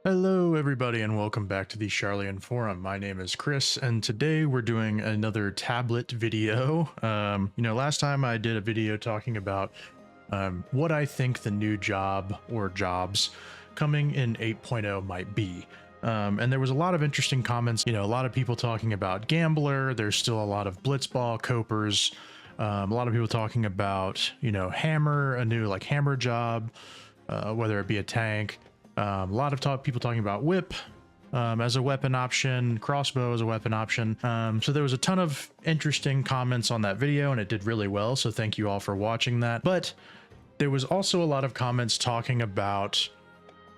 Hello, everybody, and welcome back to the Charlian Forum. My name is Chris, and today we're doing another tablet video. Last time I did a video talking about what I think the new job or jobs coming in 8.0 might be. And there was a lot of interesting comments, a lot of people talking about Gambler. There's still a lot of Blitzball, Copers, a lot of people talking about, Hammer, a new Hammer job, whether it be a tank. A lot of people talking about whip as a weapon option, crossbow as a weapon option. So there was a ton of interesting comments on that video, and it did really well. So thank you all for watching that. But there was also a lot of comments talking about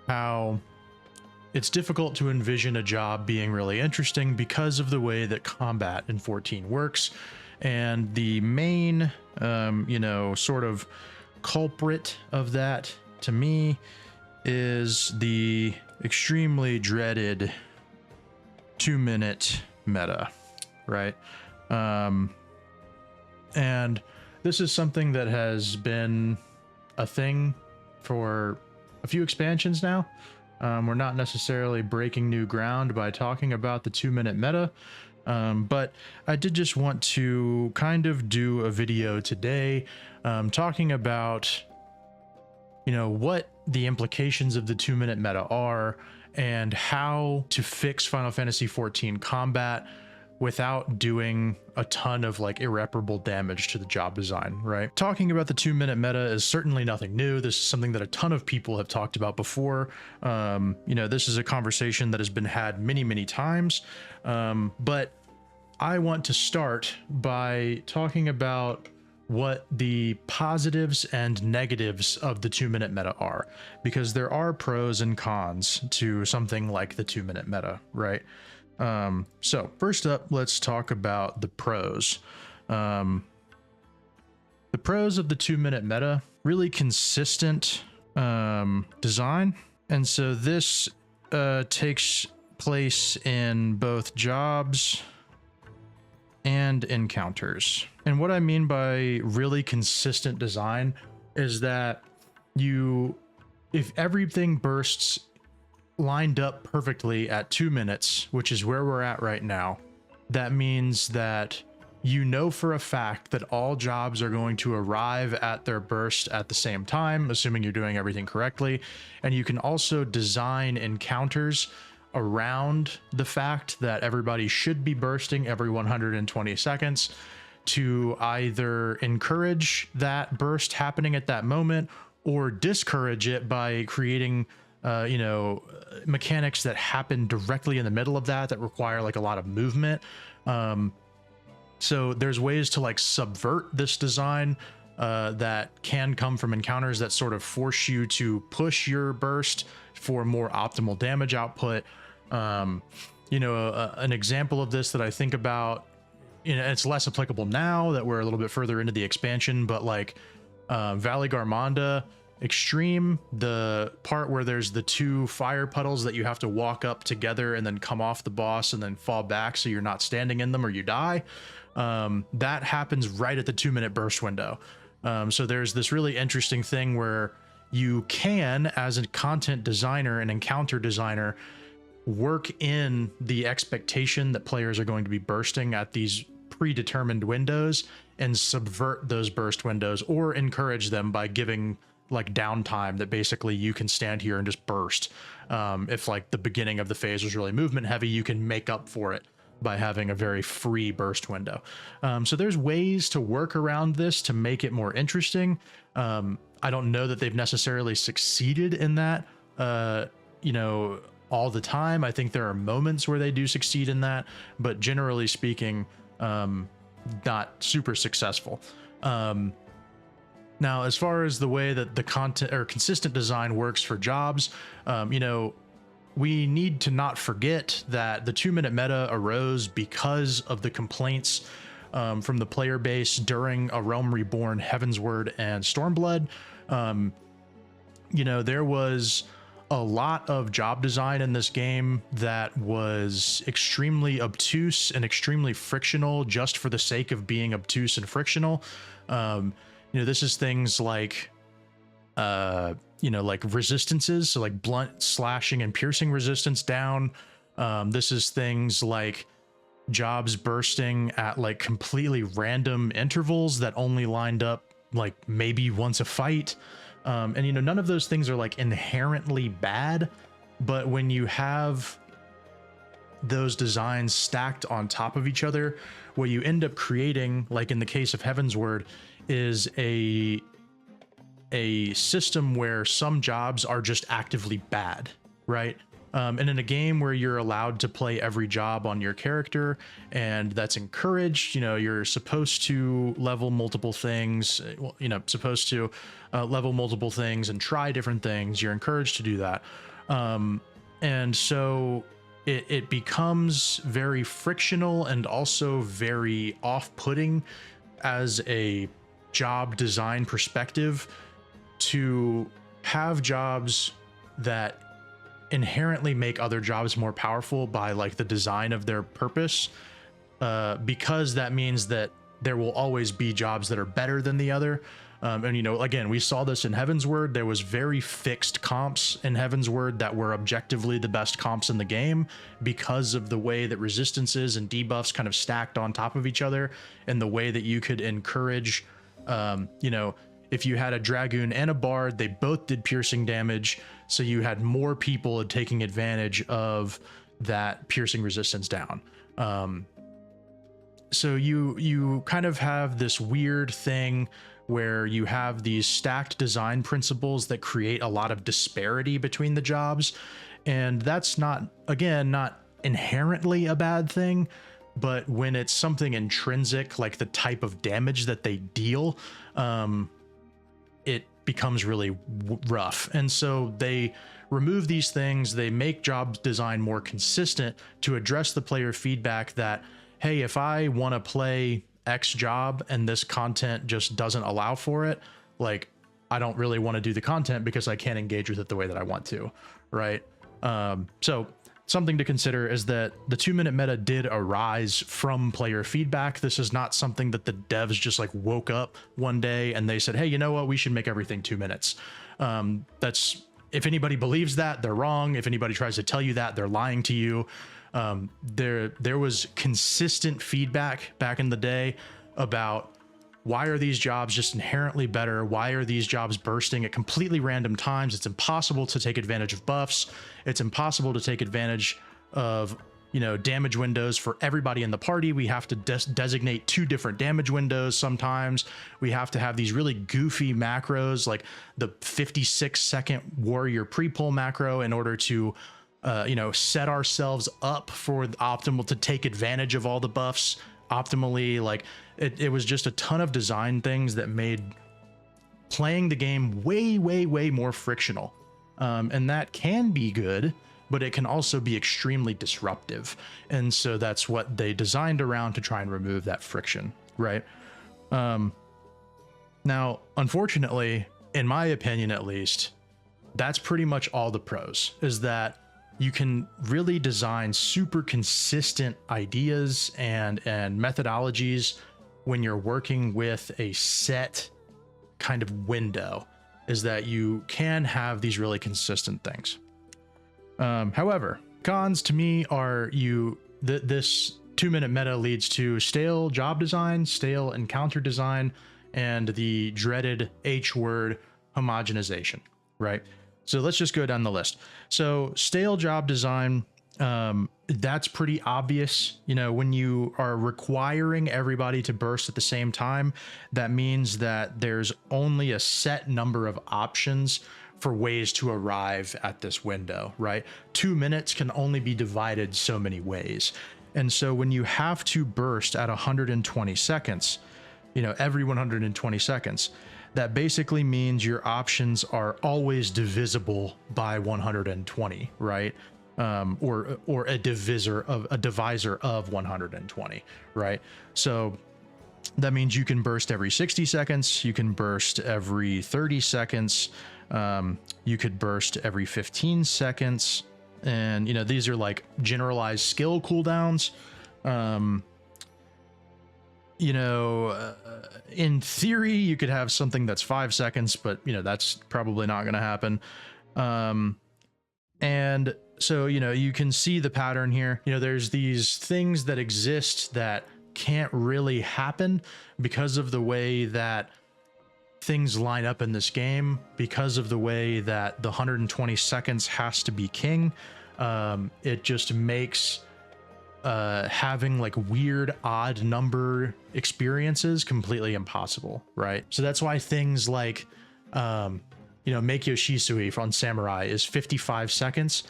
how it's difficult to envision a job being really interesting because of the way that combat in 14 works. And the main, sort of culprit of that to me is the extremely dreaded 2-minute meta, right? And this is something that has been a thing for a few expansions now. We're not necessarily breaking new ground by talking about the 2-minute meta, but I did just want to kind of do a video today talking about what the implications of the 2-minute meta are and how to fix Final Fantasy XIV combat without doing a ton of irreparable damage to the job design, right? Talking about the 2-minute meta is certainly nothing new. This is something that a ton of people have talked about before. This is a conversation that has been had many, many times. But I want to start by talking about what the positives and negatives of the 2-minute meta are, because there are pros and cons to something like the 2-minute meta, right? So first up, let's talk about the pros. The pros of the 2-minute meta: really consistent design. And so this takes place in both jobs and encounters. And what I mean by really consistent design is that if everything bursts lined up perfectly at 2 minutes, which is where we're at right now, that means that for a fact that all jobs are going to arrive at their burst at the same time, assuming you're doing everything correctly. And you can also design encounters around the fact that everybody should be bursting every 120 seconds to either encourage that burst happening at that moment or discourage it by creating mechanics that happen directly in the middle of that require a lot of movement. So there's ways to subvert this design that can come from encounters that sort of force you to push your burst for more optimal damage output. An example of this that I think about, it's less applicable now that we're a little bit further into the expansion, but Valley Garmonda Extreme, the part where there's the 2 fire puddles that you have to walk up together and then come off the boss and then fall back so you're not standing in them or you die, that happens right at the 2-minute burst window. So there's this really interesting thing where you can, as a content designer and encounter designer, work in the expectation that players are going to be bursting at these predetermined windows and subvert those burst windows, or encourage them by giving downtime that basically you can stand here and just burst. If the beginning of the phase was really movement heavy, you can make up for it by having a very free burst window. So there's ways to work around this to make it more interesting. I don't know that they've necessarily succeeded in that, all the time. I think there are moments where they do succeed in that, but generally speaking, not super successful. Now, as far as the way that the content or consistent design works for jobs, we need to not forget that the 2-minute meta arose because of the complaints from the player base during A Realm Reborn, Heavensward, and Stormblood. There was a lot of job design in this game that was extremely obtuse and extremely frictional just for the sake of being obtuse and frictional. This is things like you know, like resistances, so like blunt, slashing, and piercing resistance down. This is things like jobs bursting at like completely random intervals that only lined up like maybe once a fight. And you know, none of those things are like inherently bad, but when you have those designs stacked on top of each other, what you end up creating, like in the case of Heavensward, is a system where some jobs are just actively bad, right? And in a game where you're allowed to play every job on your character, and that's encouraged, you know, you're supposed to level multiple things, well, you know, supposed to level multiple things and try different things. You're encouraged to do that. And so it becomes very frictional and also very off-putting as a job design perspective to have jobs that inherently make other jobs more powerful by like the design of their purpose, because that means that there will always be jobs that are better than the other. And you know, again, we saw this in Heavensward. There was very fixed comps in Heavensward that were objectively the best comps in the game because of the way that resistances and debuffs kind of stacked on top of each other, and the way that you could encourage, you know, if you had a Dragoon and a Bard, they both did piercing damage, so you had more people taking advantage of that piercing resistance down. So you kind of have this weird thing where you have these stacked design principles that create a lot of disparity between the jobs. And that's not, again, not inherently a bad thing, but when it's something intrinsic, like the type of damage that they deal, it becomes really rough. And so they remove these things, they make job design more consistent to address the player feedback that, hey, if I want to play X job and this content just doesn't allow for it, like, I don't really want to do the content because I can't engage with it the way that I want to, right? So something to consider is that the 2-minute meta did arise from player feedback. This is not something that the devs just like woke up one day and they said, hey, you know what, we should make everything 2 minutes. That's, if anybody believes that, they're wrong. If anybody tries to tell you that, they're lying to you. There was consistent feedback back in the day about why are these jobs just inherently better? Why are these jobs bursting at completely random times? It's impossible to take advantage of buffs. It's impossible to take advantage of, you know, damage windows for everybody in the party. We have to designate 2 different damage windows. Sometimes we have to have these really goofy macros, like the 56-second warrior pre-pull macro, in order to you know, set ourselves up for the optimal to take advantage of all the buffs optimally. Like it was just a ton of design things that made playing the game way more frictional. And that can be good, but it can also be extremely disruptive. And so that's what they designed around, to try and remove that friction, right? Now, unfortunately, in my opinion at least, that's pretty much all the pros, is that you can really design super consistent ideas and methodologies when you're working with a set kind of window, is that you can have these really consistent things. However, cons to me are this 2-minute meta leads to stale job design, stale encounter design, and the dreaded H word, homogenization, right? So let's just go down the list. So stale job design, that's pretty obvious. You know, when you are requiring everybody to burst at the same time, that means that there's only a set number of options for ways to arrive at this window, right? 2 minutes can only be divided so many ways. And so when you have to burst at 120 seconds, you know, every 120 seconds, that basically means your options are always divisible by 120, right? Or a divisor of 120, right? So that means you can burst every 60 seconds, you can burst every 30 seconds, you could burst every 15 seconds, and you know, these are like generalized skill cooldowns. you know, in theory, you could have something that's 5 seconds, but, you know, that's probably not going to happen. And so, you know, you can see the pattern here. You know, there's these things that exist that can't really happen because of the way that things line up in this game, because of the way that the 120 seconds has to be king. It just makes having like weird odd number experiences completely impossible, right? So that's why things like you know, Meikyo Shisui on Samurai is 55 seconds.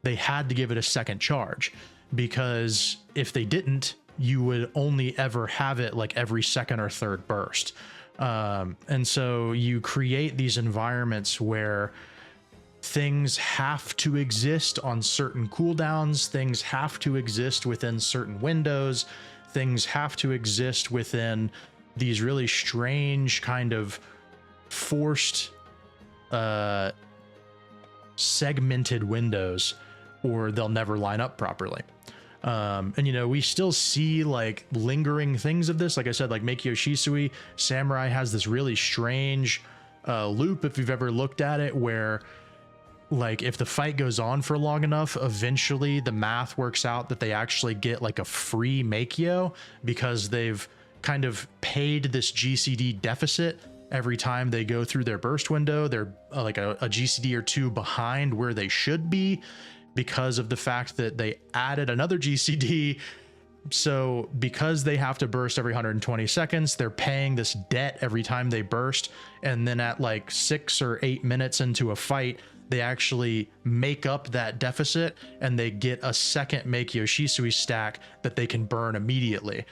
They had to give it a second charge, because if they didn't, you would only ever have it like every second or third burst. And so you create these environments where things have to exist on certain cooldowns, things have to exist within certain windows, things have to exist within these really strange kind of forced segmented windows, or they'll never line up properly. And you know, we still see like lingering things of this. Like I said, like Meikyo Shisui, Samurai has this really strange loop, if you've ever looked at it, where like if the fight goes on for long enough, eventually the math works out that they actually get like a free Meikyo, because they've kind of paid this GCD deficit. Every time they go through their burst window, they're like a GCD or two behind where they should be, because of the fact that they added another GCD. So because they have to burst every 120 seconds, they're paying this debt every time they burst. And then at like 6 or 8 minutes into a fight, they actually make up that deficit and they get a second Meikyo Shisui stack that they can burn immediately.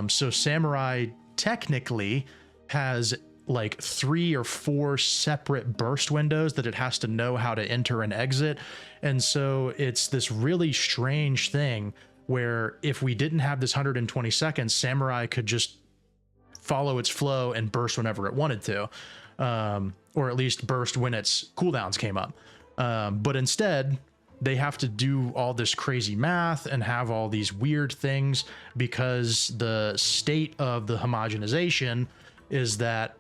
So Samurai technically has like 3 or 4 separate burst windows that it has to know how to enter and exit. And so it's this really strange thing where if we didn't have this 120 seconds, Samurai could just follow its flow and burst whenever it wanted to, or at least burst when its cooldowns came up. But instead, they have to do all this crazy math and have all these weird things, because the state of the homogenization is that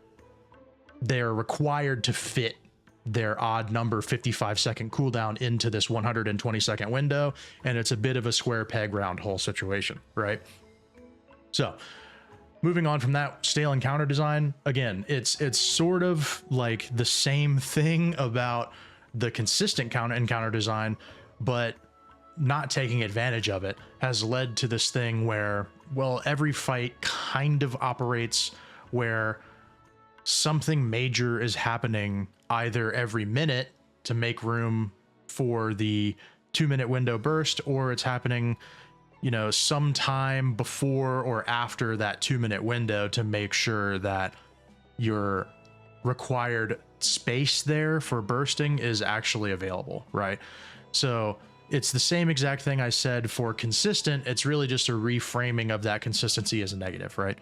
they're required to fit their odd number 55-second cooldown into this 120-second window, and it's a bit of a square peg round hole situation, right? So moving on from that, stale encounter design, again, it's sort of like the same thing about the consistent encounter design, but not taking advantage of it has led to this thing where, well, every fight kind of operates where something major is happening either every minute to make room for the 2-minute window burst, or it's happening, you know, sometime before or after that 2-minute window to make sure that your required space there for bursting is actually available, right? So it's the same exact thing I said for consistent. It's really just a reframing of that consistency as a negative, right?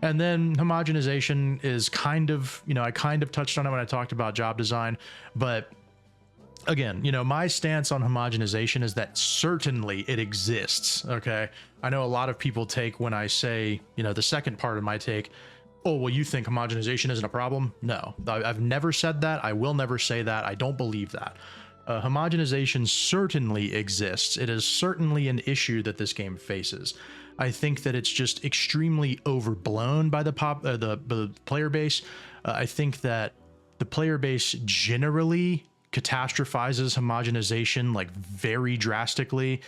And then homogenization is kind of, you know, I kind of touched on it when I talked about job design, but again, you know, my stance on homogenization is that certainly it exists, okay? I know a lot of people take when I say, you know, the second part of my take, oh, well, you think homogenization isn't a problem? No, I've never said that. I will never say that. I don't believe that. Homogenization certainly exists. It is certainly an issue that this game faces. I think that it's just extremely overblown by the player base. I think that the player base generally catastrophizes homogenization like very drastically.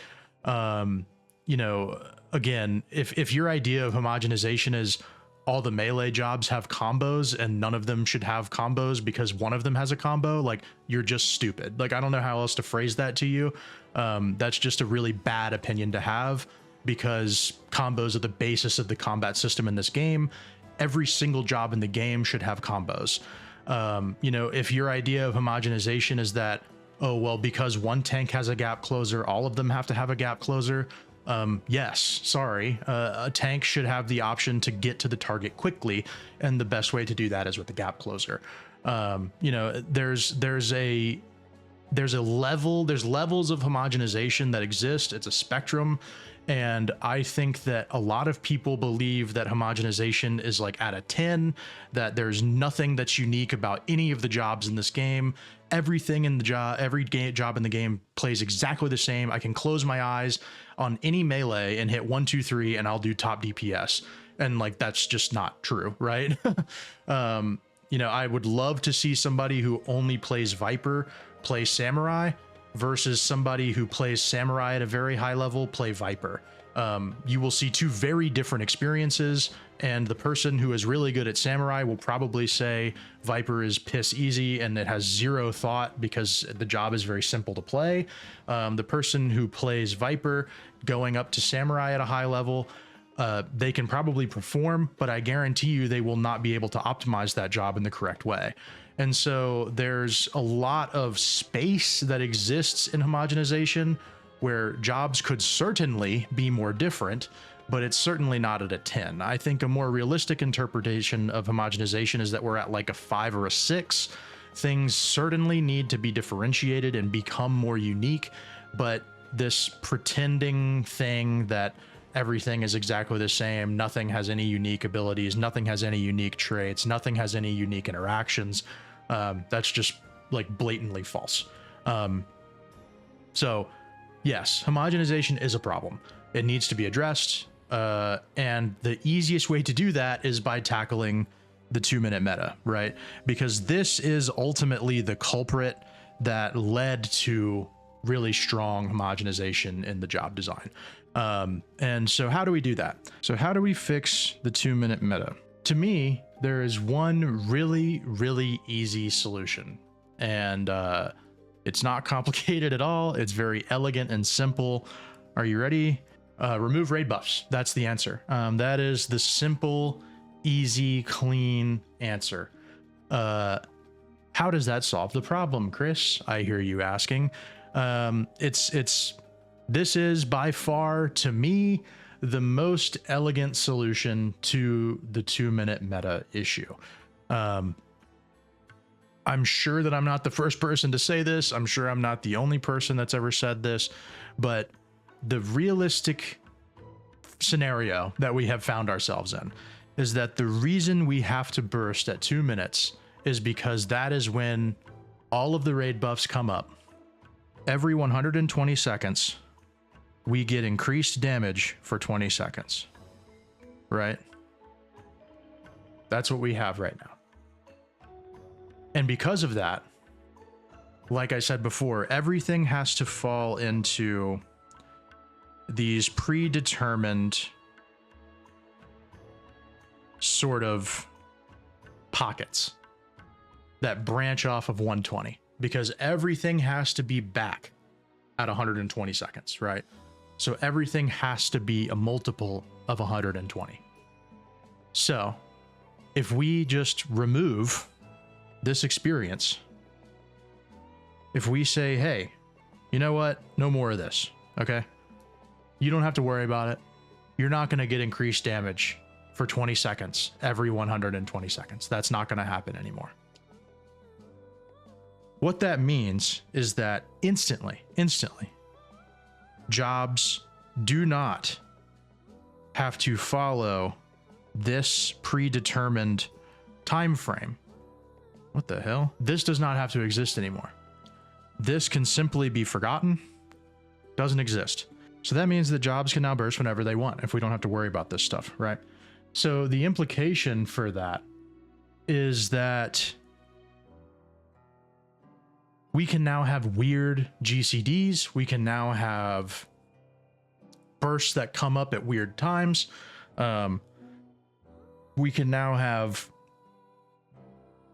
You know, again, if your idea of homogenization is all the melee jobs have combos and none of them should have combos because one of them has a combo, like, you're just stupid. Like, I don't know how else to phrase that to you. That's just a really bad opinion to have, because combos are the basis of the combat system in this game. Every single job in the game should have combos. You know, if your idea of homogenization is that, oh, well, because one tank has a gap closer, all of them have to have a gap closer. Yes, sorry. A tank should have the option to get to the target quickly, and the best way to do that is with the gap closer. You know, there's a there's levels of homogenization that exist. It's a spectrum. And I think that a lot of people believe that homogenization is like at a 10, that there's nothing that's unique about any of the jobs in this game. Everything in the job, job in the game plays exactly the same. I can close my eyes on any melee and hit 1, 2, 3, and I'll do top DPS. And like, that's just not true, right? You know, I would love to see somebody who only plays Viper play Samurai versus somebody who plays Samurai at a very high level play Viper. You will see two very different experiences, and the person who is really good at Samurai will probably say Viper is piss easy and it has zero thought because the job is very simple to play. The person who plays Viper going up to Samurai at a high level, they can probably perform, but I guarantee you they will not be able to optimize that job in the correct way. And so there's a lot of space that exists in homogenization where jobs could certainly be more different, but it's certainly not at a 10. I think a more realistic interpretation of homogenization is that we're at like a 5 or a 6. Things certainly need to be differentiated and become more unique, but this pretending thing that everything is exactly the same, nothing has any unique abilities, nothing has any unique traits, nothing has any unique interactions, that's just like blatantly false. So yes, homogenization is a problem. It needs to be addressed, and the easiest way to do that is by tackling the 2-minute meta, right? Because this is ultimately the culprit that led to really strong homogenization in the job design. And so how do we do that? So how do we fix the 2-minute meta? To me, there is one really, really easy solution, and it's not complicated at all. It's very elegant and simple. Are you ready? Remove raid buffs. That's the answer. That is the simple, easy, clean answer. How does that solve the problem, Chris? I hear you asking. This is by far, to me, the most elegant solution to the 2-minute meta issue. I'm sure that I'm not the first person to say this. I'm sure I'm not the only person that's ever said this, but the realistic scenario that we have found ourselves in is that the reason we have to burst at 2 minutes is because that is when all of the raid buffs come up. Every 120 seconds, we get increased damage for 20 seconds, right? That's what we have right now. And because of that, like I said before, everything has to fall into these predetermined sort of pockets that branch off of 120, because everything has to be back at 120 seconds, right? So everything has to be a multiple of 120. So if we just remove this experience, if we say, hey, you know what? No more of this, okay? You don't have to worry about it. You're not going to get increased damage for 20 seconds every 120 seconds. That's not going to happen anymore. What that means is that instantly, jobs do not have to follow this predetermined time frame. What the hell? This does not have to exist anymore. This can simply be forgotten. Doesn't exist. So that means that jobs can now burst whenever they want if we don't have to worry about this stuff, right? So the implication for that is that we can now have weird GCDs. We can now have bursts that come up at weird times. We can now have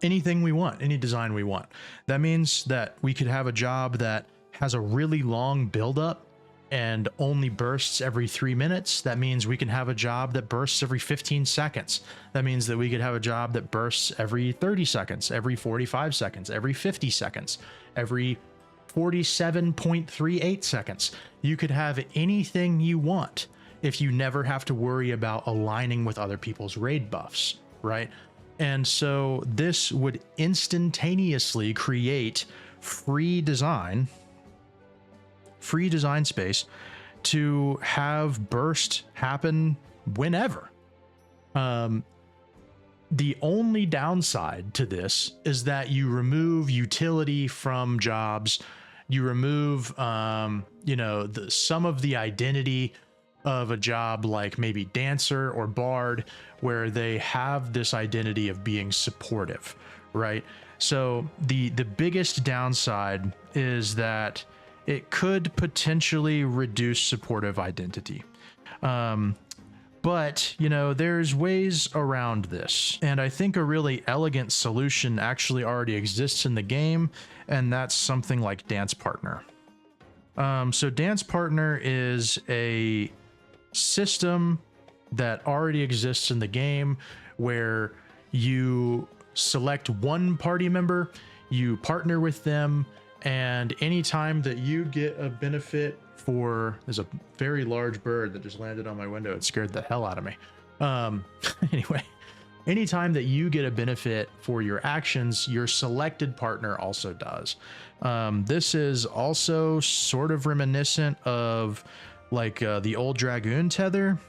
anything we want, any design we want. That means that we could have a job that has a really long buildup and only bursts every 3 minutes. That means we can have a job that bursts every 15 seconds. That means that we could have a job that bursts every 30 seconds, every 45 seconds, every 50 seconds, every 47.38 seconds. You could have anything you want if you never have to worry about aligning with other people's raid buffs, right? And so this would instantaneously create free design space to have burst happen whenever. The only downside to this is that you remove utility from jobs. You remove, some of the identity of a job, like maybe dancer or bard, where they have this identity of being supportive, right? So the biggest downside is that it could potentially reduce supportive identity. But, there's ways around this. And I think a really elegant solution actually already exists in the game, and that's something like Dance Partner. So Dance Partner is a system that already exists in the game where you select one party member, you partner with them, and anytime that you get a benefit there's a very large bird that just landed on my window. It scared the hell out of me. Anyway, anytime that you get a benefit for your actions, your selected partner also does. This is also sort of reminiscent of like the old Dragoon tether.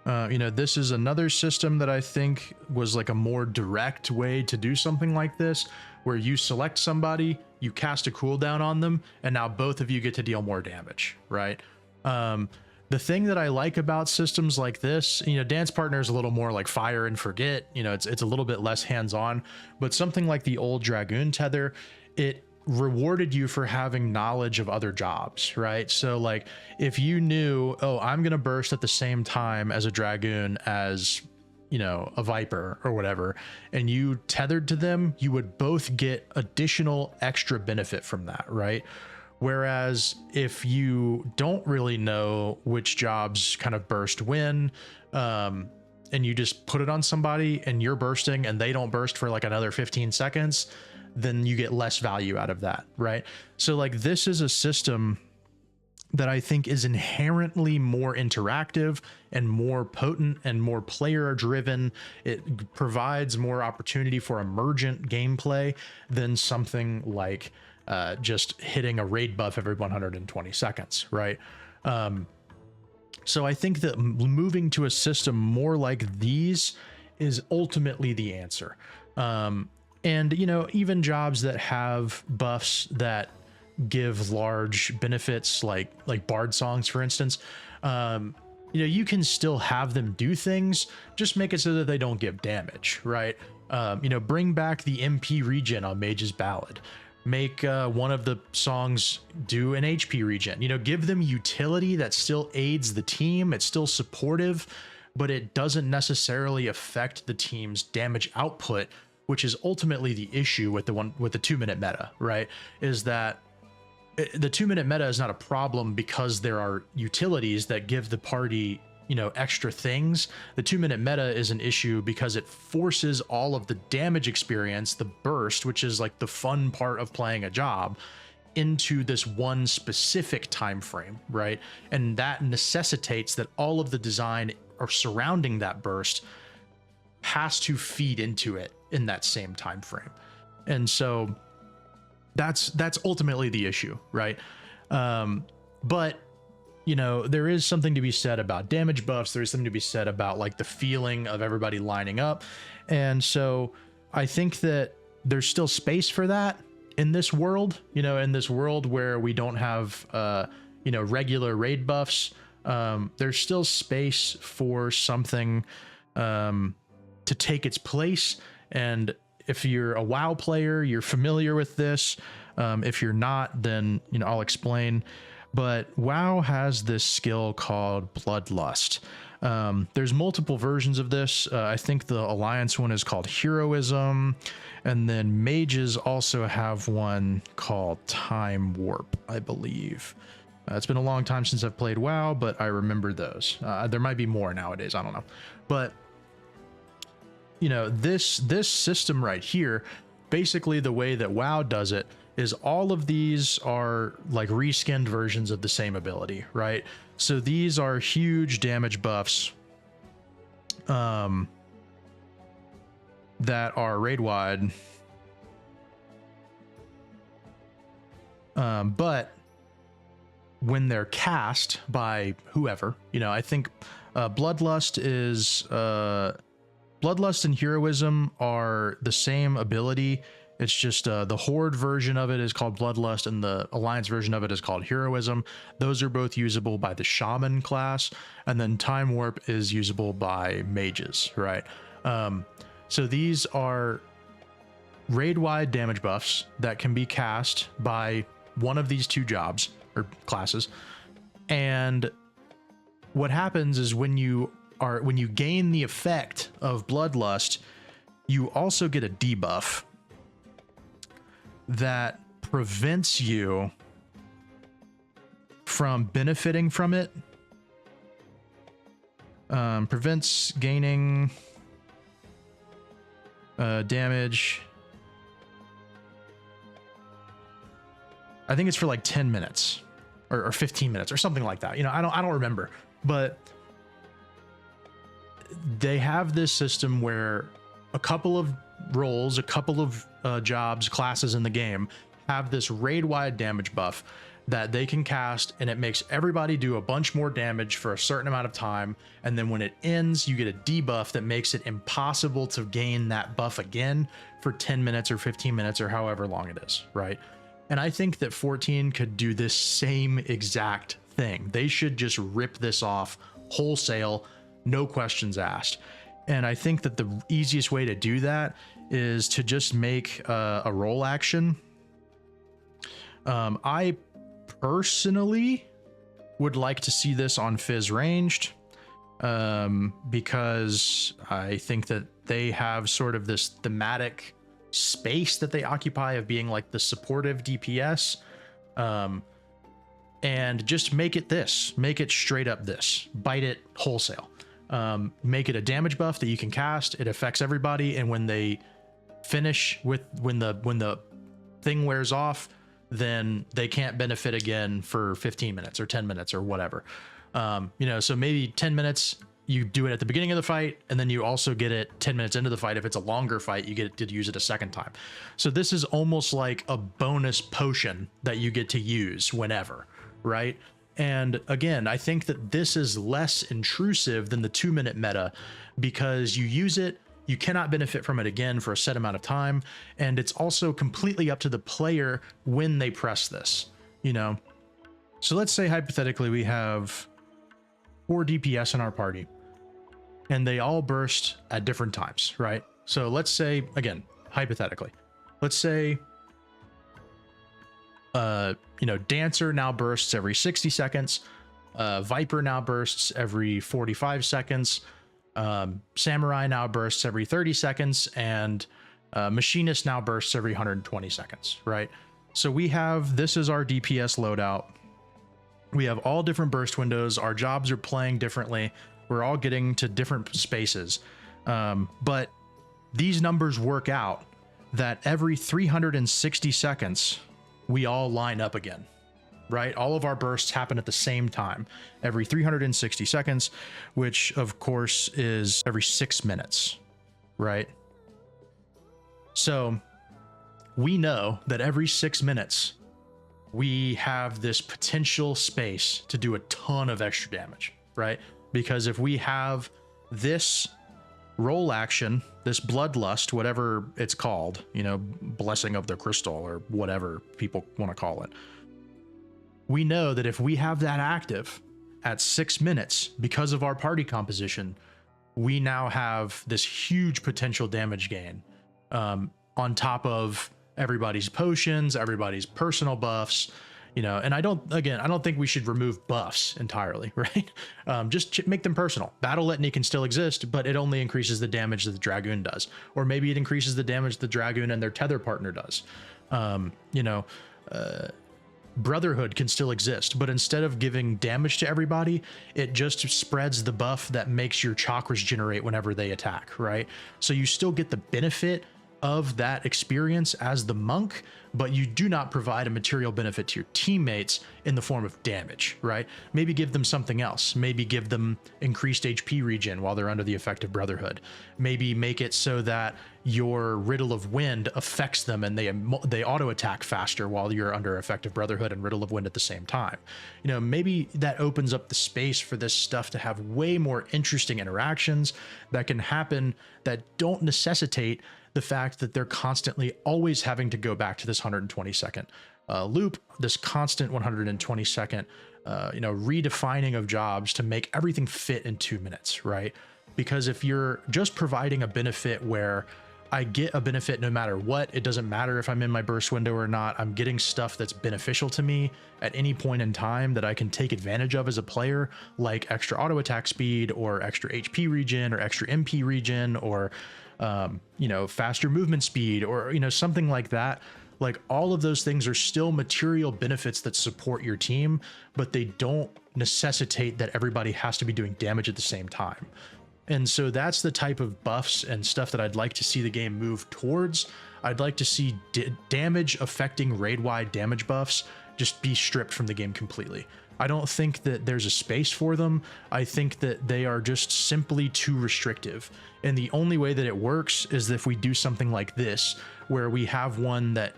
This is another system that I think was like a more direct way to do something like this, where you select somebody, you cast a cooldown on them, and now both of you get to deal more damage, right? The thing that I like about systems like this, Dance Partner is a little more like fire and forget, it's a little bit less hands-on, but something like the old Dragoon tether, it rewarded you for having knowledge of other jobs, right? So like if you knew, oh, I'm going to burst at the same time as a Dragoon as a Viper or whatever, and you tethered to them, you would both get additional extra benefit from that, right? Whereas if you don't really know which jobs kind of burst when, and you just put it on somebody and you're bursting and they don't burst for like another 15 seconds, then you get less value out of that, right? So like this is a system that I think is inherently more interactive and more potent and more player driven. It provides more opportunity for emergent gameplay than something like just hitting a raid buff every 120 seconds, right? So I think that moving to a system more like these is ultimately the answer. And, even jobs that have buffs that give large benefits, like bard songs, for instance, you can still have them do things, just make it so that they don't give damage, right? Bring back the MP regen on Mage's Ballad. Make one of the songs do an HP regen. Give them utility that still aids the team. It's still supportive, but it doesn't necessarily affect the team's damage output, which is ultimately the issue with the 2-minute meta, right? Is that the 2-minute meta is not a problem because there are utilities that give the party, extra things. The 2-minute meta is an issue because it forces all of the damage experience, the burst, which is like the fun part of playing a job, into this one specific time frame, right? And that necessitates that all of the design or surrounding that burst has to feed into it in that same time frame. And so that's ultimately the issue, right? But there is something to be said about damage buffs. There's something to be said about like the feeling of everybody lining up. And so I think that there's still space for that in this world, in this world where we don't have, regular raid buffs. There's still space for something to take its place. And if you're a WoW player, you're familiar with this. If you're not, then I'll explain. But WoW has this skill called Bloodlust. There's multiple versions of this. I think the Alliance one is called Heroism, and then mages also have one called Time Warp, I believe. It's been a long time since I've played WoW, but I remember those. There might be more nowadays, I don't know. But this system right here, basically the way that WoW does it is all of these are like reskinned versions of the same ability, right? So these are huge damage buffs that are raid wide. But when they're cast by whoever, I think Bloodlust and Heroism are the same ability. It's just the Horde version of it is called Bloodlust, and the Alliance version of it is called Heroism. Those are both usable by the Shaman class, and then Time Warp is usable by mages, right? So these are raid-wide damage buffs that can be cast by one of these two jobs or classes. And what happens is when you gain the effect of Bloodlust, you also get a debuff that prevents you from benefiting from it. Prevents gaining damage. I think it's for like 10 minutes or 15 minutes or something like that. I don't remember, but they have this system where a couple of roles, a couple of jobs, classes in the game have this raid-wide damage buff that they can cast, and it makes everybody do a bunch more damage for a certain amount of time. And then when it ends, you get a debuff that makes it impossible to gain that buff again for 10 minutes or 15 minutes or however long it is, right? And I think that 14 could do this same exact thing. They should just rip this off wholesale, no questions asked. And I think that the easiest way to do that is to just make a roll action. I personally would like to see this on Fizz ranged, because I think that they have sort of this thematic space that they occupy of being like the supportive DPS. And just make it straight up this, bite it wholesale. Make it a damage buff that you can cast. It affects everybody, and when they finish with when the thing wears off, then they can't benefit again for 15 minutes or 10 minutes or whatever. So maybe 10 minutes you do it at the beginning of the fight, and then you also get it 10 minutes into the fight. If it's a longer fight, you get to use it a second time. So this is almost like a bonus potion that you get to use whenever, right? And again, I think that this is less intrusive than the 2-minute meta, because you use it, you cannot benefit from it again for a set amount of time. And it's also completely up to the player when they press this, So let's say hypothetically we have 4 DPS in our party and they all burst at different times, right? So let's say, again, hypothetically, let's say, Dancer now bursts every 60 seconds. Viper now bursts every 45 seconds. Samurai now bursts every 30 seconds, and Machinist now bursts every 120 seconds, right? So this is our DPS loadout. We have all different burst windows. Our jobs are playing differently. We're all getting to different spaces. But these numbers work out that every 360 seconds, we all line up again, right? All of our bursts happen at the same time, every 360 seconds, which of course is every 6 minutes, right? So we know that every 6 minutes, we have this potential space to do a ton of extra damage, right? Because if we have this roll action, this bloodlust, whatever it's called, blessing of the crystal or whatever people want to call it, we know that if we have that active at 6 minutes, because of our party composition, we now have this huge potential damage gain, on top of everybody's potions, everybody's personal buffs, and I don't think we should remove buffs entirely, right? Just make them personal. Battle Litany can still exist, but it only increases the damage that the Dragoon does. Or maybe it increases the damage the Dragoon and their tether partner does. Brotherhood can still exist, but instead of giving damage to everybody, it just spreads the buff that makes your chakras generate whenever they attack, right? So you still get the benefit of that experience as the monk, but you do not provide a material benefit to your teammates in the form of damage, right? Maybe give them something else. Maybe give them increased HP regen while they're under the effect of Brotherhood. Maybe make it so that your Riddle of Wind affects them and they auto attack faster while you're under effect of Brotherhood and Riddle of Wind at the same time. You know, maybe that opens up the space for this stuff to have way more interesting interactions that can happen that don't necessitate the fact that they're constantly always having to go back to this 120-second loop, this constant 120-second, redefining of jobs to make everything fit in 2 minutes, right? Because if you're just providing a benefit where I get a benefit no matter what, it doesn't matter if I'm in my burst window or not, I'm getting stuff that's beneficial to me at any point in time that I can take advantage of as a player, like extra auto attack speed or extra HP regen or extra MP regen or faster movement speed or, something like that. Like all of those things are still material benefits that support your team, but they don't necessitate that everybody has to be doing damage at the same time. And so that's the type of buffs and stuff that I'd like to see the game move towards. I'd like to see damage affecting raid-wide damage buffs just be stripped from the game completely. I don't think that there's a space for them. I think that they are just simply too restrictive. And the only way that it works is if we do something like this, where we have one that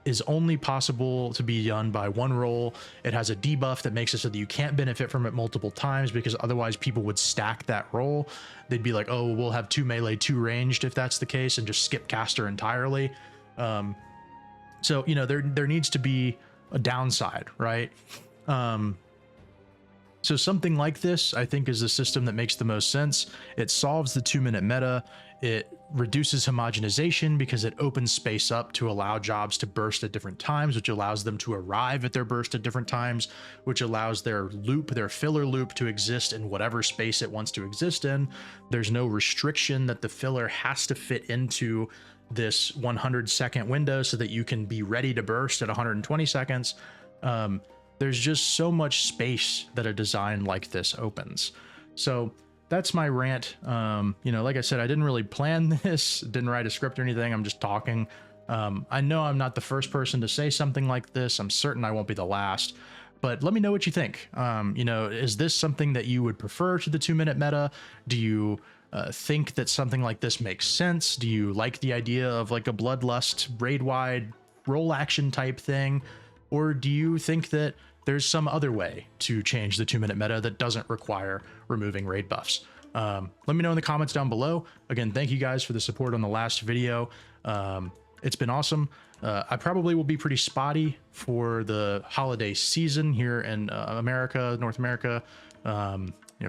is only possible to be done by one roll. It has a debuff that makes it so that you can't benefit from it multiple times, because otherwise people would stack that roll. They'd be like, oh, we'll have 2 melee, 2 ranged if that's the case, and just skip caster entirely. So, there needs to be a downside, right? So something like this, I think, is the system that makes the most sense. It solves the 2-minute meta. It reduces homogenization because it opens space up to allow jobs to burst at different times, which allows them to arrive at their burst at different times, which allows their loop, their filler loop, to exist in whatever space it wants to exist in. There's no restriction that the filler has to fit into this 100-second window so that you can be ready to burst at 120 seconds. There's just so much space that a design like this opens. So that's my rant. Like I said, I didn't really plan this, didn't write a script or anything. I'm just talking. I know I'm not the first person to say something like this. I'm certain I won't be the last, but let me know what you think. Is this something that you would prefer to the 2-minute meta? Do you think that something like this makes sense? Do you like the idea of like a bloodlust raid-wide roll action type thing? Or do you think that there's some other way to change the 2-minute meta that doesn't require removing raid buffs? Let me know in the comments down below. Again, thank you guys for the support on the last video. It's been awesome. I probably will be pretty spotty for the holiday season here in North America.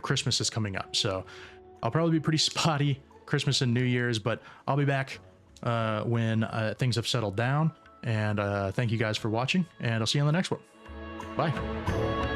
Christmas is coming up, so I'll probably be pretty spotty Christmas and New Year's, but I'll be back when things have settled down. And thank you guys for watching, and I'll see you on the next one. Bye.